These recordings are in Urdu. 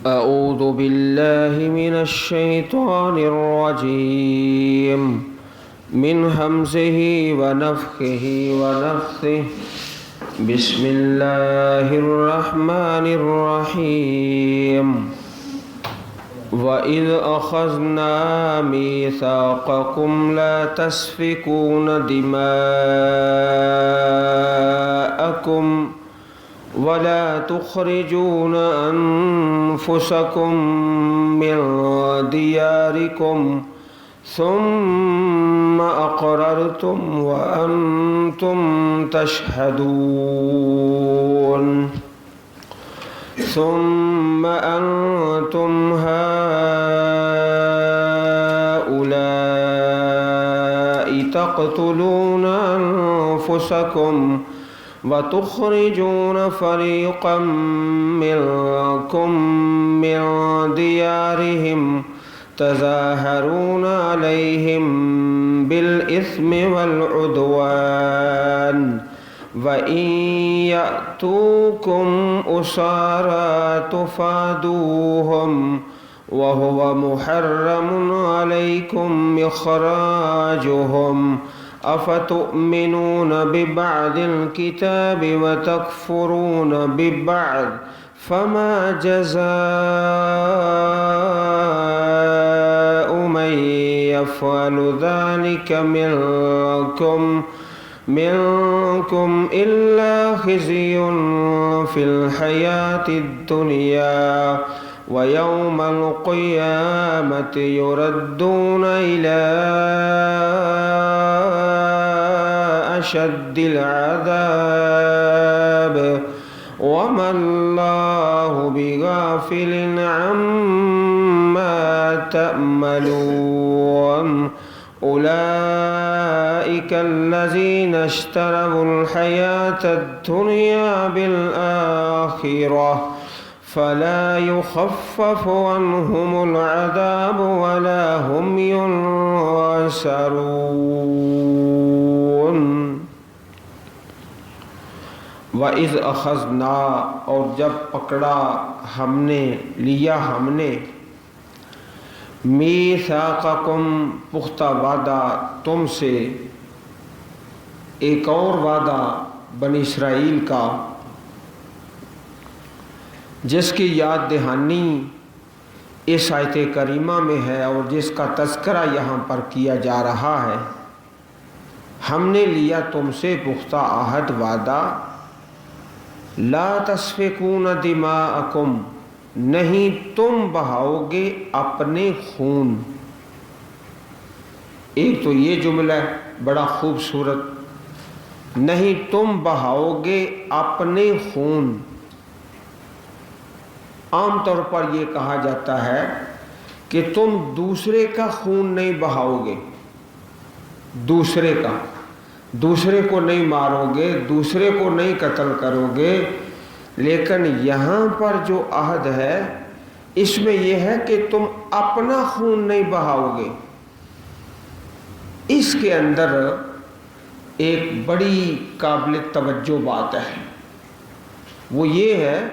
أعوذ بالله من الشيطان الرجيم من همزه ونفخه ونفثه بسم الله الرحمن الرحيم وَإِذْ أَخَذْنَا مِيثَاقَكُمْ لَا تَسْفِكُونَ دِمَاءَكُمْ وَلَا تُخْرِجُونَ أَنفُسَكُمْ مِنْ دِيَارِكُمْ ثُمَّ أَقْرَرْتُمْ وَأَنْتُمْ تَشْهَدُونَ ثم أنتم هؤلاء تقتلون أنفسكم وتخرجون فريقا منكم من ديارهم تظاهرون عليهم بالإثم والعدوان وَإِن يَأْتُوكُمْ أُسَارَى تُفَادُوهُمْ وَهُوَ مُحَرَّمٌ عَلَيْكُمْ إِخْرَاجُهُمْ أَفَتُؤْمِنُونَ بِبَعْضِ الْكِتَابِ وَتَكْفُرُونَ بِبَعْضٍ فَمَا جَزَاءُ مَن يَفْعَلُ ذَلِكَ منكم إلا خزي في الحياة الدنيا ويوم القيامة يردون إلى أشد العذاب وما الله بغافل عما تعملون أولئك الذين اشتروا الحياة الدنيا بالآخرة فلا يخفف عنهم العذاب ولا هم ينصرون وَإِذْ أَخَذْنَا اور جب پکڑا ہم نے لیا ہم نے میثاقکم پختہ وعدہ تم سے ایک اور وعدہ بنی اسرائیل کا جس کی یاد دہانی اس آیت کریمہ میں ہے اور جس کا تذکرہ یہاں پر کیا جا رہا ہے ہم نے لیا تم سے پختہ عہد وعدہ لا تسفکون دماءکم نہیں تم بہاؤ گے اپنے خون ایک تو یہ جملہ ہے بڑا خوبصورت نہیں تم بہاؤ گے اپنے خون عام طور پر یہ کہا جاتا ہے کہ تم دوسرے کا خون نہیں بہاؤ گے دوسرے کو نہیں مارو گے دوسرے کو نہیں قتل کرو گے لیکن یہاں پر جو عہد ہے اس میں یہ ہے کہ تم اپنا خون نہیں بہاؤ گے اس کے اندر ایک بڑی قابل توجہ بات ہے وہ یہ ہے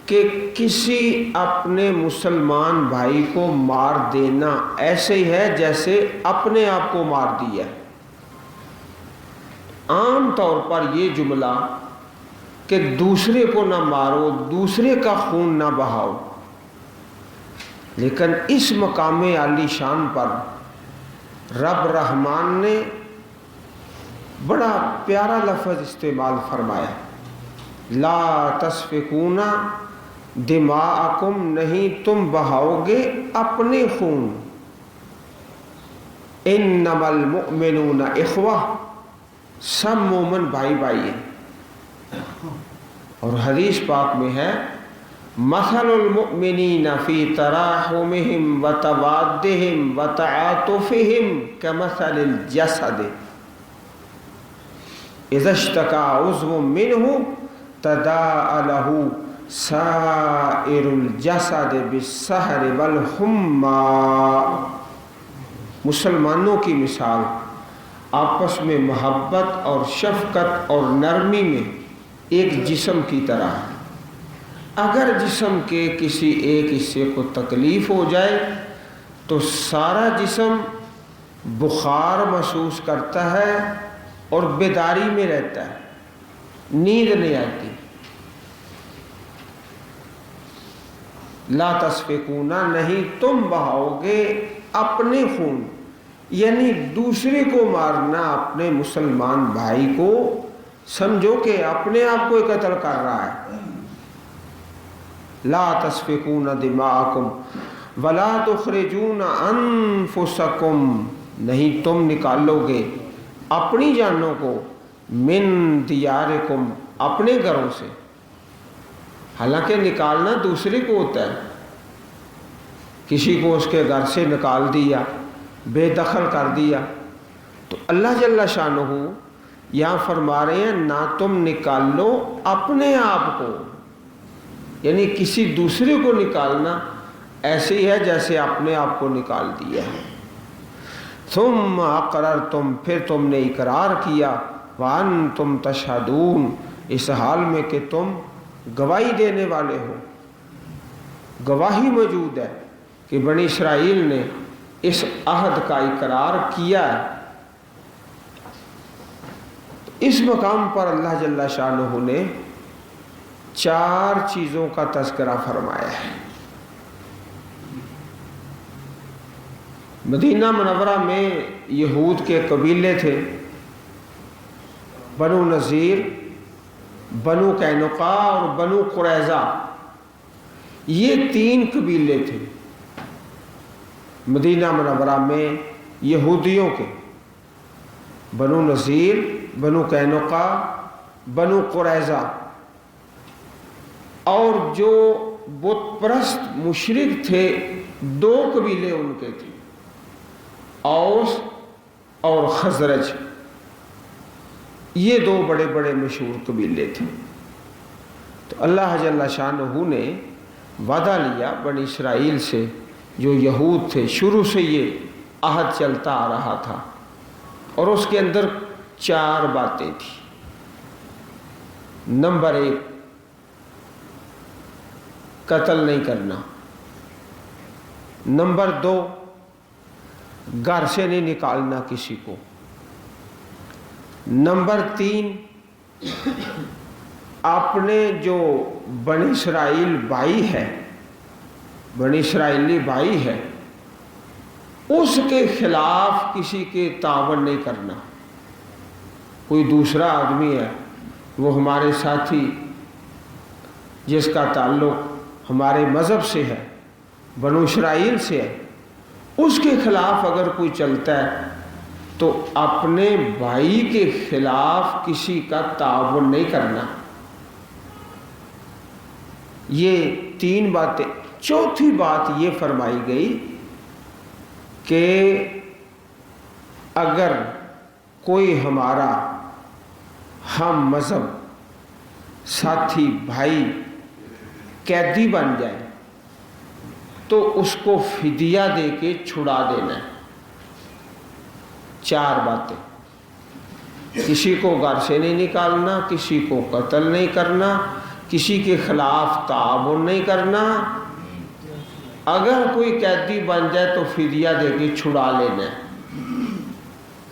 کہ کسی اپنے مسلمان بھائی کو مار دینا ایسے ہی ہے جیسے اپنے آپ کو مار دیا عام طور پر یہ جملہ کہ دوسرے کو نہ مارو دوسرے کا خون نہ بہاؤ لیکن اس مقام عالی شان پر رب رحمان نے بڑا پیارا لفظ استعمال فرمایا لا تسفکون دماءکم نہیں تم بہاؤ گے اپنے خون انما المؤمنون اخوہ سب مومن بھائی بھائی ہیں اور حدیث پاک میں ہے مثل المؤمنین فی تراحمہم وتوادہم وتعاطفہم کمثل الجسد اذا اشتکا عضو منہ تداعى له سائر الجسد بالسہر والحمى مسلمانوں کی مثال آپس میں محبت اور شفقت اور نرمی میں ایک جسم کی طرح اگر جسم کے کسی ایک حصے کو تکلیف ہو جائے تو سارا جسم بخار محسوس کرتا ہے اور بیداری میں رہتا ہے، نیند نہیں آتی۔ لا تسفکون، نہیں تم بہاؤ گے اپنے خون، یعنی دوسرے کو مارنا، اپنے مسلمان بھائی کو سمجھو کہ اپنے آپ کو قتل کر رہا ہے۔ لا تسفکون دماءکم ولا تخرجون انفسکم، نہیں تم نکالو گے اپنی جانوں کو، من دیارکم، اپنے گھروں سے۔ حالانکہ نکالنا دوسرے کو ہوتا ہے، کسی کو اس کے گھر سے نکال دیا، بے دخل کر دیا، تو اللہ جل شانہ یہاں فرما رہے ہیں نہ تم نکالو اپنے آپ کو، یعنی کسی دوسرے کو نکالنا ایسے ہی ہے جیسے اپنے آپ کو نکال دیا ہے۔ ثم اقررتم، پھر تم نے اقرار کیا، وانتم تشہدون، اس حال میں کہ تم گواہی دینے والے ہو، گواہی موجود ہے کہ بنی اسرائیل نے اس عہد کا اقرار کیا ہے۔ اس مقام پر اللہ جل شانہ نے 4 چیزوں کا تذکرہ فرمایا ہے۔ مدینہ منورہ میں یہود کے قبیلے تھے، بنو نذیر، بنو قینقاع اور بنو قریظہ، یہ 3 قبیلے تھے مدینہ منورہ میں یہودیوں کے، بنو نذیر، بنو قینقاع، بنو قریظہ۔ اور جو بت پرست مشرک تھے 2 قبیلے ان کے تھے، اوس اور خزرج، یہ 2 بڑے بڑے مشہور قبیلے تھے۔ تو اللہ جل شانہ نے وعدہ لیا بنی اسرائیل سے، جو یہود تھے، شروع سے یہ عہد چلتا آ رہا تھا، اور اس کے اندر 4 باتیں تھیں۔ نمبر 1، قتل نہیں کرنا۔ نمبر 2، گھر سے نہیں نکالنا کسی کو۔ نمبر 3، اپنے جو بنی اسرائیل بھائی ہے، بنی اسرائیلی بھائی ہے، اس کے خلاف کسی کے تعاون نہیں کرنا۔ کوئی دوسرا آدمی ہے، وہ ہمارے ساتھی جس کا تعلق ہمارے مذہب سے ہے، بنو اسرائیل سے ہے، اس کے خلاف اگر کوئی چلتا ہے تو اپنے بھائی کے خلاف کسی کا تعاون نہیں کرنا۔ یہ 3 باتیں۔ چوتھی بات یہ فرمائی گئی کہ اگر کوئی ہمارا ہم مذہب ساتھی بھائی قیدی بن جائے تو اس کو فدیہ دے کے چھڑا دینا ہے۔ 4 باتیں، کسی کو گھر سے نہیں نکالنا، کسی کو قتل نہیں کرنا، کسی کے خلاف تعاون نہیں کرنا، اگر کوئی قیدی بن جائے تو فدیہ دے کے چھڑا لینا ہے۔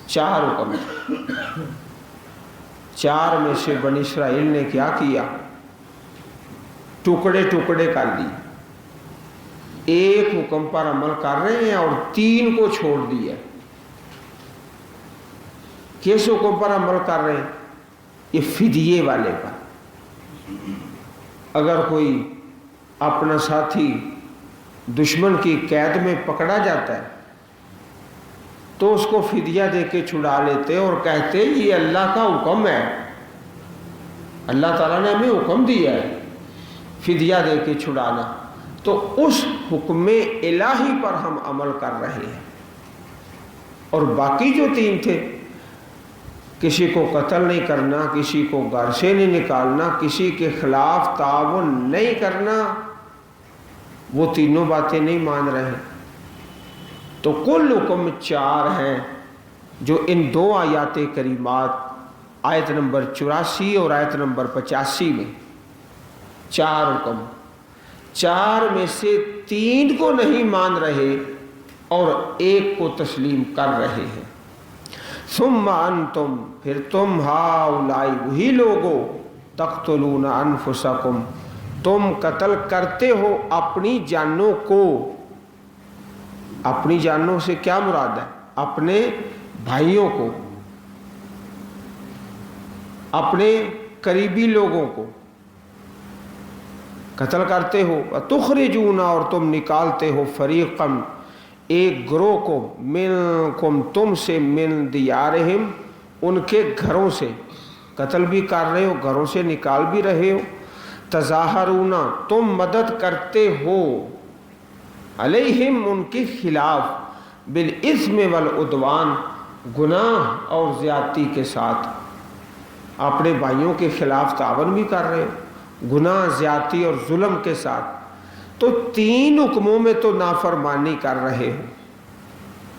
4 حکم۔ 4 میں سے بنی اسرائیل نے کیا کیا؟ ٹکڑے ٹکڑے کر دی۔ 1 حکم پر عمل کر رہے ہیں اور 3 کو چھوڑ دیا۔ کس حکم پر عمل کر رہے ہیں؟ یہ فدیے والے پر۔ اگر کوئی اپنا ساتھی دشمن کی قید میں پکڑا جاتا ہے تو اس کو فدیہ دے کے چھڑا لیتے اور کہتے یہ اللہ کا حکم ہے، اللہ تعالیٰ نے ہمیں حکم دیا ہے فدیہ دے کے چھڑانا، تو اس حکم الہی پر ہم عمل کر رہے ہیں۔ اور باقی جو 3 تھے، کسی کو قتل نہیں کرنا، کسی کو گھر سے نہیں نکالنا، کسی کے خلاف تعاون نہیں کرنا، وہ تینوں باتیں نہیں مان رہے۔ تو کل حکم 4 ہیں جو ان 2 آیات کریمات، آیت نمبر 84 اور آیت نمبر 85 میں 4 حکم 4 میں سے 3 کو نہیں مان رہے اور 1 کو تسلیم کر رہے ہیں۔ ثم انتم، پھر تم ہؤلاء وہی لوگو، تقتلون انفسکم، تم قتل کرتے ہو اپنی جانوں کو۔ اپنی جانوں سے کیا مراد ہے؟ اپنے بھائیوں کو، اپنے قریبی لوگوں کو قتل کرتے ہو۔ وتخرجون، اور تم نکالتے ہو، فریقم، ایک گروہ کو، منکم، تم سے، من دیارہم، ان کے گھروں سے، قتل بھی کر رہے ہو، گھروں سے نکال بھی رہے ہو۔ تظاہرون، تم مدد کرتے ہو، علیہم، ان کے خلاف، بالاثم والعدوان، گناہ اور زیادتی کے ساتھ۔ اپنے بھائیوں کے خلاف تعاون بھی کر رہے ہو، گناہ، زیادتی اور ظلم کے ساتھ۔ تو 3 حکموں میں تو نافرمانی کر رہے ہو،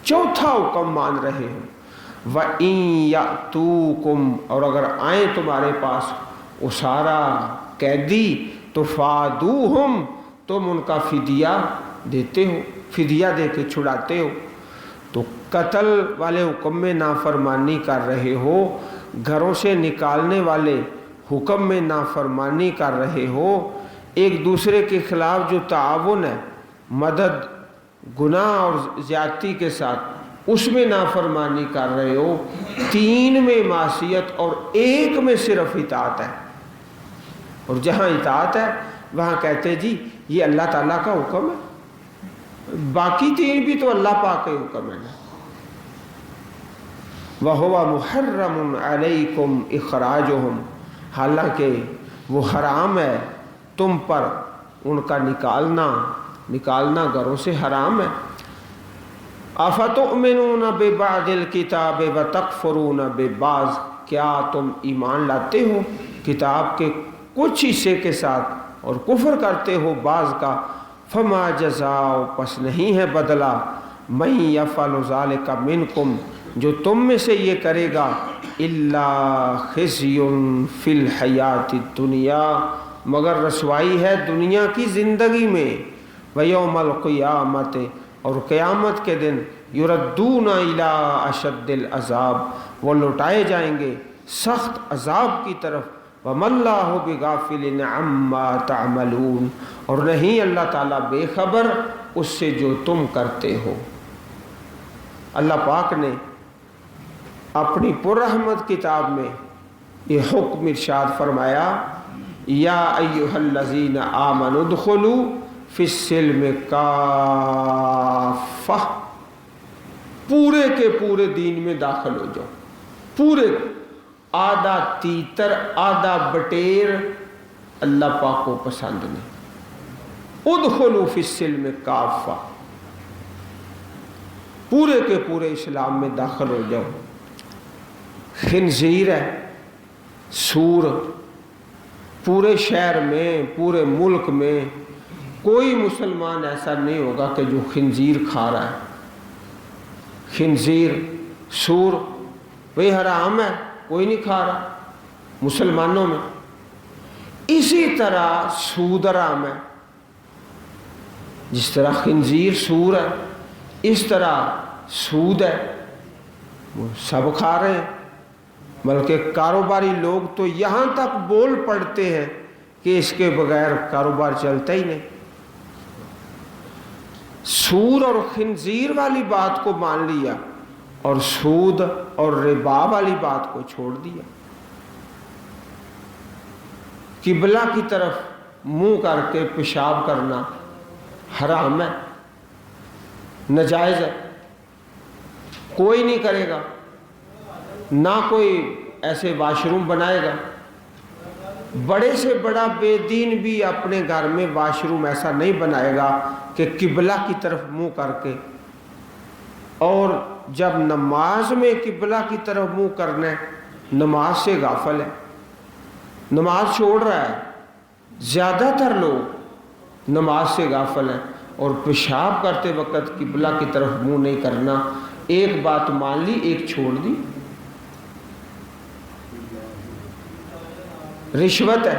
4تھا حکم مان رہے ہو۔ وَإِن يَأْتُوكُمْ، اور اگر آئیں تمہارے پاس اسارا، قیدی، تو فادوہم، تم ان کا فدیہ دیتے ہو، فدیہ دے کے چھڑاتے ہو۔ تو قتل والے حکم میں نافرمانی کر رہے ہو، گھروں سے نکالنے والے حکم میں نافرمانی کر رہے ہو، ایک دوسرے کے خلاف جو تعاون ہے، مدد، گناہ اور زیادتی کے ساتھ، اس میں نافرمانی کر رہے ہو۔ 3 میں معصیت اور 1 میں صرف اطاعت ہے، اور جہاں اطاعت ہے وہاں کہتے جی یہ اللہ تعالیٰ کا حکم ہے، باقی 3 بھی تو اللہ پاک کے حکم ہے۔ وَهُوَ مُحَرَّمٌ عَلَيْكُمْ إِخْرَاجُهُمْ، حالانکہ وہ حرام ہے تم پر ان کا نکالنا گھروں سے حرام ہے۔ أَفَتُؤْمِنُونَ بِبَعْضِ الْكِتَابِ وَتَكْفُرُونَ بِبَعْضٍ، کیا تم ایمان لاتے ہو کتاب کے کچھ حصے کے ساتھ اور کفر کرتے ہو بعض کا؟ فَمَا جَزَاءُ، پس نہیں ہے بدلہ، مَن يَفْعَلُ ذَلِكَ مِنْكُمْ، جو تم میں سے یہ کرے گا، إِلَّا خِزْيٌ فِي الْحَيَاةِ الدُّنْيَا، مگر رسوائی ہے دنیا کی زندگی میں، وَيَوْمَ الْقِيَامَةِ، اور قیامت کے دن، يُرَدُّونَ إِلَىٰ أَشَدِّ الْعَذَابِ، وہ لوٹائے جائیں گے سخت عذاب کی طرف۔ وَمَا اللَّهُ بِغَافِلٍ عَمَّا تَعْمَلُونَ، اور نہیں اللہ تعالیٰ بے خبر اس سے جو تم کرتے ہو۔ اللہ پاک نے اپنی پررحمت کتاب میں یہ حکم ارشاد فرمایا، یا ایھا الذین آمنوا ادخلوا فی السلم کافہ، پورے کے پورے دین میں داخل ہو جاؤ، پورے، آدھا تیتر آدھا بٹیر اللہ پاک کو پسند نہیں۔ ادخلوا فی السلم کافہ، پورے کے پورے اسلام میں داخل ہو جاؤ۔ خنزیر ہے، سور، پورے شہر میں، پورے ملک میں کوئی مسلمان ایسا نہیں ہوگا کہ جو خنزیر کھا رہا ہے۔ خنزیر، سور، وہی حرام ہے، کوئی نہیں کھا رہا مسلمانوں میں۔ اسی طرح سود حرام ہے، جس طرح خنزیر سور ہے، اس طرح سود ہے، وہ سب کھا رہے ہیں۔ بلکہ کاروباری لوگ تو یہاں تک بول پڑتے ہیں کہ اس کے بغیر کاروبار چلتا ہی نہیں۔ سود اور خنزیر والی بات کو مان لیا اور سود اور ربا والی بات کو چھوڑ دیا۔ قبلہ کی طرف منہ کر کے پیشاب کرنا حرام ہے، ناجائز ہے، کوئی نہیں کرے گا، نہ کوئی ایسے واش روم بنائے گا۔ بڑے سے بڑا بے دین بھی اپنے گھر میں واش روم ایسا نہیں بنائے گا کہ قبلہ کی طرف منہ کر کے، اور جب نماز میں قبلہ کی طرف منہ کرنا ہے، نماز سے غافل ہے، نماز چھوڑ رہا ہے۔ زیادہ تر لوگ نماز سے غافل ہیں، اور پیشاب کرتے وقت قبلہ کی طرف منہ نہیں کرنا، ایک بات مان لی ایک چھوڑ دی۔ رشوت ہے،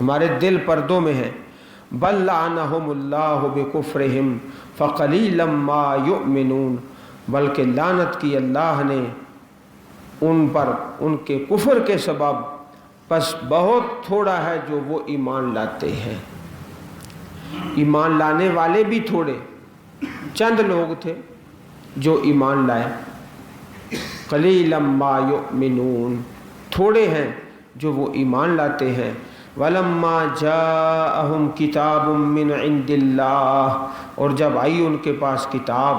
ہمارے دل پردوں میں ہیں. بل لعنہم اللہ بکفرہم فقلیلا ما یؤمنون، بلکہ لعنت کی اللہ نے ان پر ان کے کفر کے سبب، بس بہت تھوڑا ہے جو وہ ایمان لاتے ہیں. ایمان لانے والے بھی تھوڑے، چند لوگ تھے جو ایمان لائے. قلیلا ما یؤمنون، تھوڑے ہیں جو وہ ایمان لاتے ہیں. وَلَمَّا جَاءَهُمْ كِتَابٌ مِّنْ عِنْدِ اللَّهِ، اور جب آئی ان کے پاس کتاب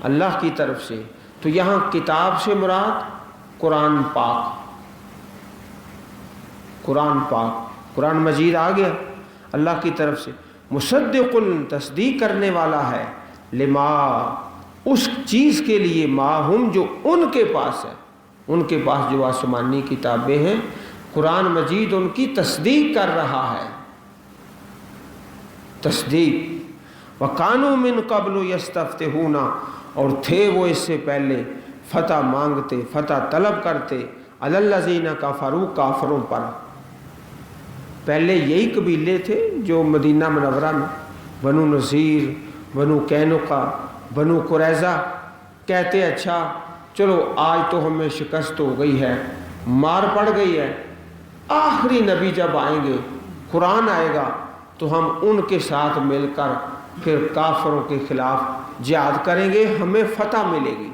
اللہ کی طرف سے، تو یہاں کتاب سے مراد قرآن پاک، قرآن پاک، قرآن مجید آ گیا اللہ کی طرف سے. مصدق، تصدیق کرنے والا ہے، لما، اس چیز کے لیے، ما ہم، جو ان کے پاس ہے. ان کے پاس جو آسمانی کتابیں ہیں، قرآن مجید ان کی تصدیق کر رہا ہے. تصدیق. وَقَانُوا مِن قَبْلُ يَسْتَفْتِحُونَ، اور تھے وہ اس سے پہلے فتح مانگتے، فتح طلب کرتے، عَلَى الَّذِينَ كَفَرُوا، کافروں پر. پہلے یہی قبیلے تھے جو مدینہ منورہ میں، بنو نذیر، بنو قینقاع، بنو قریظہ، کہتے اچھا چلو آج تو ہمیں شکست ہو گئی ہے، مار پڑ گئی ہے، آخری نبی جب آئیں گے، قرآن آئے گا، تو ہم ان کے ساتھ مل کر پھر کافروں کے خلاف جہاد کریں گے، ہمیں فتح ملے گی.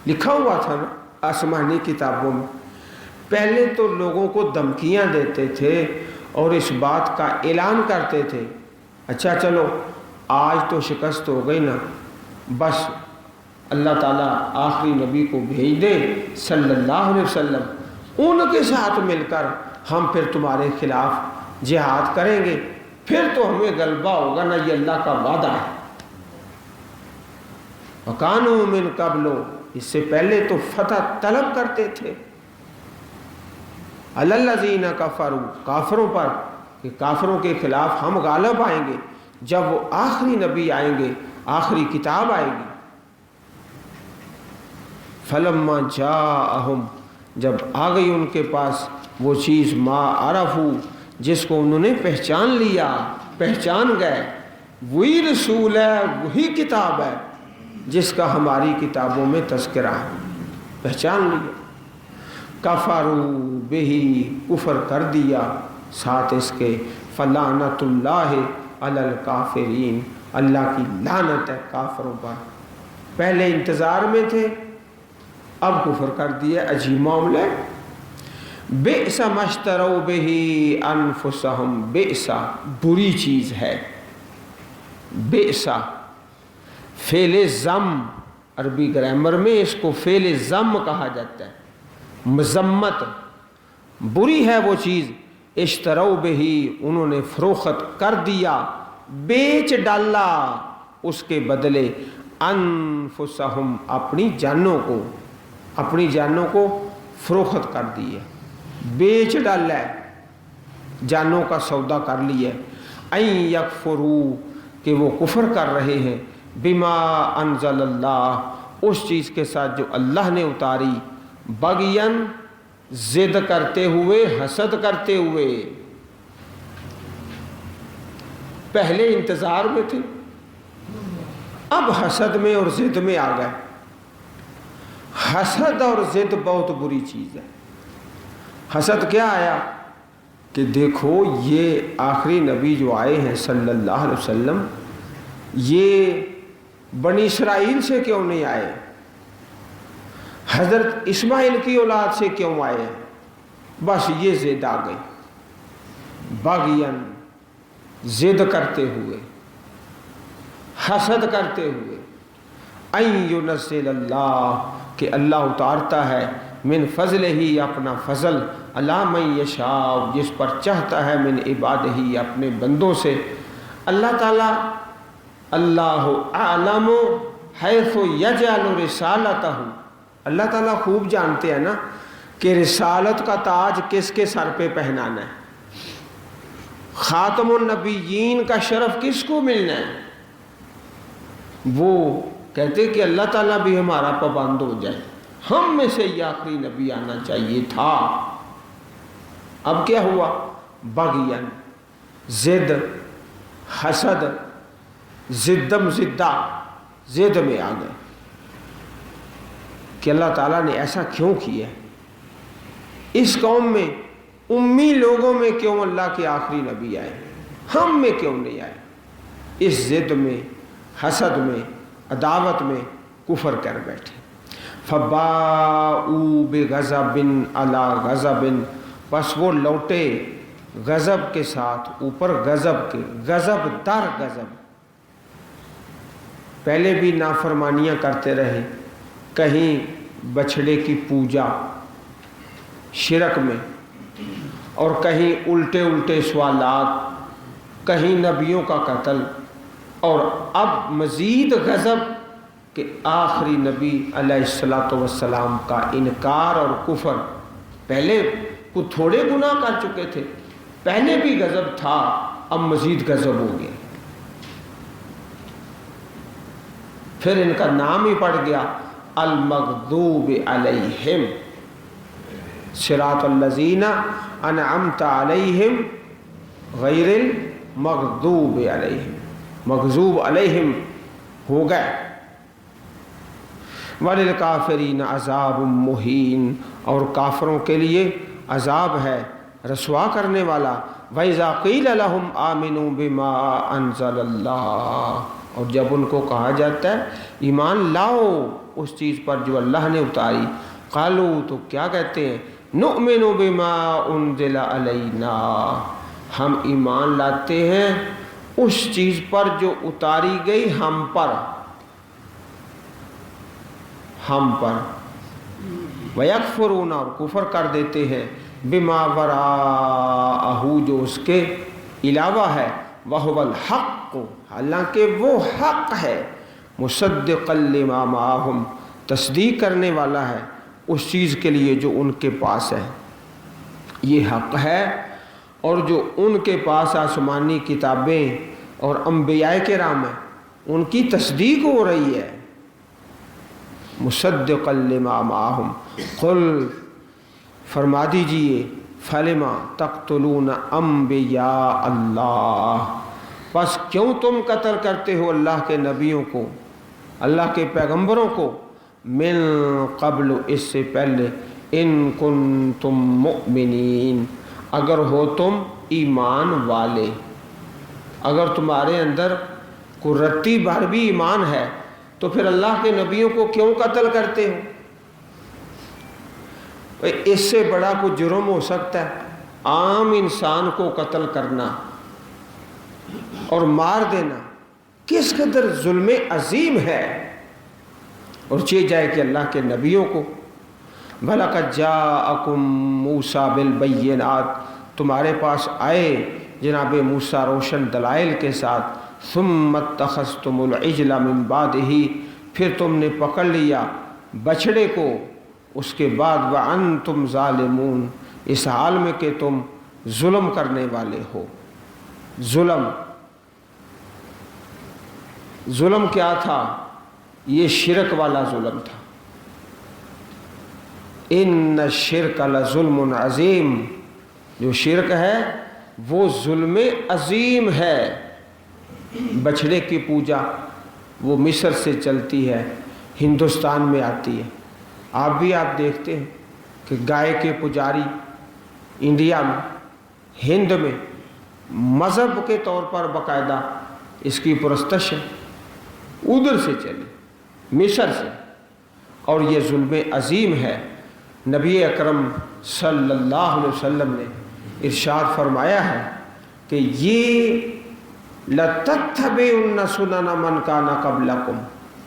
لکھا ہوا تھا نا آسمانی کتابوں میں. پہلے تو لوگوں کو دھمکیاں دیتے تھے اور اس بات کا اعلان کرتے تھے، اچھا چلو آج تو شکست ہو گئی نا، بس اللہ تعالیٰ آخری نبی کو بھیج دے صلی اللہ علیہ وسلم، ان کے ساتھ مل کر ہم پھر تمہارے خلاف جہاد کریں گے، پھر تو ہمیں غلبہ ہوگا نا، یہ اللہ کا وعدہ ہے. وَقَانُوا مِن قَبْلُ، اس سے پہلے تو فتح طلب کرتے تھے، عَلَى الَّذِينَ كَفَرُوا، کافروں پر، کہ کافروں کے خلاف ہم غالب آئیں گے جب وہ آخری نبی آئیں گے، آخری کتاب آئے گی. فَلَمَّا جَاءَهُمْ، جب آ گئی ان کے پاس وہ چیز، ما عرفو، جس کو انہوں نے پہچان لیا، پہچان گئے، وہی رسول ہے، وہی کتاب ہے جس کا ہماری کتابوں میں تذکرہ ہے، پہچان لیا. کفروا بہ، کفر کر دیا ساتھ اس کے. فلعنت اللہ علی الکافرین، اللہ کی لعنت ہے کافروں پر. پہلے انتظار میں تھے، اب کفر کر دیا، عجیب معاملہ ہے. بئس ما اشتروا بہ انفسہم، بئس، بری چیز ہے. بئس فعل ذم، عربی گرامر میں اس کو فعل ذم کہا جاتا ہے، مذمت. بری ہے وہ چیز، اشتروا بہ، انہوں نے فروخت کر دیا، بیچ ڈالا اس کے بدلے، انفسہم، اپنی جانوں کو، اپنی جانوں کو فروخت کر دی ہے، بیچ ڈالا ہے، جانوں کا سودا کر لیا ہے. این یکفروا، کہ وہ کفر کر رہے ہیں، بما انزل اللہ، اس چیز کے ساتھ جو اللہ نے اتاری، بغین، ضد کرتے ہوئے، حسد کرتے ہوئے. پہلے انتظار میں تھے، اب حسد میں اور ضد میں آ گئے. حسد اور ضد بہت بری چیز ہے. حسد کیا آیا کہ دیکھو یہ آخری نبی جو آئے ہیں صلی اللہ علیہ وسلم، یہ بنی اسرائیل سے کیوں نہیں آئے، حضرت اسماعیل کی اولاد سے کیوں آئے ہیں. بس یہ ضد آ گئی، باغین، ضد کرتے ہوئے، حسد کرتے ہوئے. این ینزل اللہ، کہ اللہ اتارتا ہے، من فضل ہی، اپنا فضل، علی من یشاء، جس پر چاہتا ہے، من عبادہ، اپنے بندوں سے. اللہ تعالیٰ، اللہ اعلم حیث یجعل رسالتہ، اللہ تعالیٰ خوب جانتے ہیں نا کہ رسالت کا تاج کس کے سر پہ پہنانا ہے، خاتم النبیین کا شرف کس کو ملنا ہے. وہ کہتے کہ اللہ تعالیٰ بھی ہمارا پابند ہو جائے، ہم میں سے یہ آخری نبی آنا چاہیے تھا. اب کیا ہوا؟ بغین، زد، حسد، زدم زدہ، زد میں آ گئے کہ اللہ تعالیٰ نے ایسا کیوں کیا؟ اس قوم میں امی لوگوں میں کیوں اللہ کے آخری نبی آئے، ہم میں کیوں نہیں آئے؟ اس ضد میں، حسد میں، عداوت میں کفر کر بیٹھے۔ فَبَاءُوا بِغَضَبٍ عَلَىٰ غَضَبٍ، بس وہ لوٹے غضب کے ساتھ اوپر غضب کے، غضب در غضب۔ پہلے بھی نافرمانیاں کرتے رہے، کہیں بچھڑے کی پوجا شرک میں، اور کہیں الٹے الٹے سوالات، کہیں نبیوں کا قتل، اور اب مزید غضب کہ آخری نبی علیہ الصلوۃ والسلام کا انکار اور کفر۔ پہلے کچھ تھوڑے گناہ کر چکے تھے، پہلے بھی غضب تھا، اب مزید غضب ہو گیا۔ پھر ان کا نام ہی پڑ گیا المغضوب علیہم، صراط الذین انعمت علیہم غیر المغضوب علیہم، مغضوب علیہم ہو گئے۔ وَلِلْكَافِرِينَ عَذَابٌ مُّهِينٌ، اور کافروں کے لیے عذاب ہے رسوا کرنے والا۔ وَإِذَا قِيلَ لَهُمْ آمِنُوا بِمَا أَنزَلَ اللَّهُ، اور جب ان کو کہا جاتا ہے ایمان لاؤ اس چیز پر جو اللہ نے اتاری، قالوا، تو کیا کہتے ہیں؟ نؤمن بما انزل علینا، ہم ایمان لاتے ہیں اس چیز پر جو اتاری گئی ہم پر، ہم پر۔ وَيَكْفُرُونَ، اور کفر کر دیتے ہیں، بما وراءہ، جو اس کے علاوہ ہے، وَهُوَ الْحَقُّ، حالانکہ وہ حق ہے، مُصَدِّقًا لِمَا مَعَهُمْ، تصدیق کرنے والا ہے اس چیز کے لیے جو ان کے پاس ہے۔ یہ حق ہے، اور جو ان کے پاس آسمانی کتابیں اور انبیاء کرام ہیں ان کی تصدیق ہو رہی ہے۔ مصدقا لما معہم، قل، فرما دیجئے، فلما تقتلون انبیاء اللہ، پس کیوں تم قتل کرتے ہو اللہ کے نبیوں کو، اللہ کے پیغمبروں کو، من قبل، اس سے پہلے، ان کنتم مؤمنین، اگر ہو تم ایمان والے، اگر تمہارے اندر کوئی رتی بھر بھی ایمان ہے تو پھر اللہ کے نبیوں کو کیوں قتل کرتے ہو؟ اس سے بڑا کوئی جرم ہو سکتا ہے؟ عام انسان کو قتل کرنا اور مار دینا کس قدر ظلم عظیم ہے، اور چاہے جائے کہ اللہ کے نبیوں کو۔ وَلَقَدْ جَاءَكُم مُوسَىٰ بِالْبَيِّنَاتِ، تمہارے پاس آئے جناب موسیٰ روشن دلائل کے ساتھ، ثُمَّ اتَّخَذْتُمُ الْعِجْلَ مِن بَعْدِهِ، پھر تم نے پکڑ لیا بچھڑے کو اس کے بعد، وَأَنْتُمْ ظَالِمُونَ، اس حال میں کہ تم ظلم کرنے والے ہو۔ ظلم کیا تھا؟ یہ شرک والا ظلم تھا۔ ان الشرک لظلم عظیم، جو شرک ہے وہ ظلم عظیم ہے۔ بچھڑے کی پوجا وہ مصر سے چلتی ہے، ہندوستان میں آتی ہے۔ آپ دیکھتے ہیں کہ گائے کے پجاری انڈیا میں، ہند میں مذہب کے طور پر باقاعدہ اس کی پرستش ہے، ادھر سے چلی، مصر سے، اور یہ ظلم عظیم ہے۔ نبی اکرم صلی اللہ علیہ وسلم نے ارشاد فرمایا ہے کہ یہ لَتَتَّبِعُنَّ سُنَنَ مَنْ كَانَ قَبْلَكُمْ،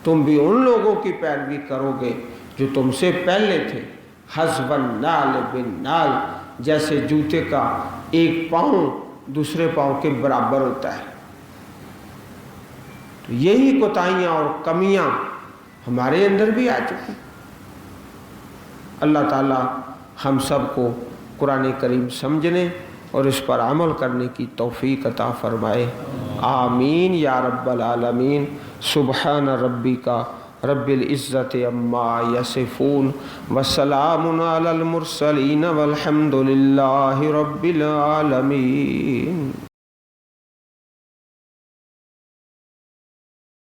تم بھی ان لوگوں کی پیروی کرو گے جو تم سے پہلے تھے، حَذْوَ النَّعْلِ بِالنَّعْلِ، جیسے جوتے کا ایک پاؤں دوسرے پاؤں کے برابر ہوتا ہے۔ تو یہی کوتاہیاں اور کمیاں ہمارے اندر بھی آ چکی۔ اللہ تعالی ہم سب کو قرآن کریم سمجھنے اور اس پر عمل کرنے کی توفیق عطا فرمائے، آمین یا رب العالمین۔ سبحان ربک رب العزت عما یصفون وسلام علی المرسلین والحمد للہ رب العالمین۔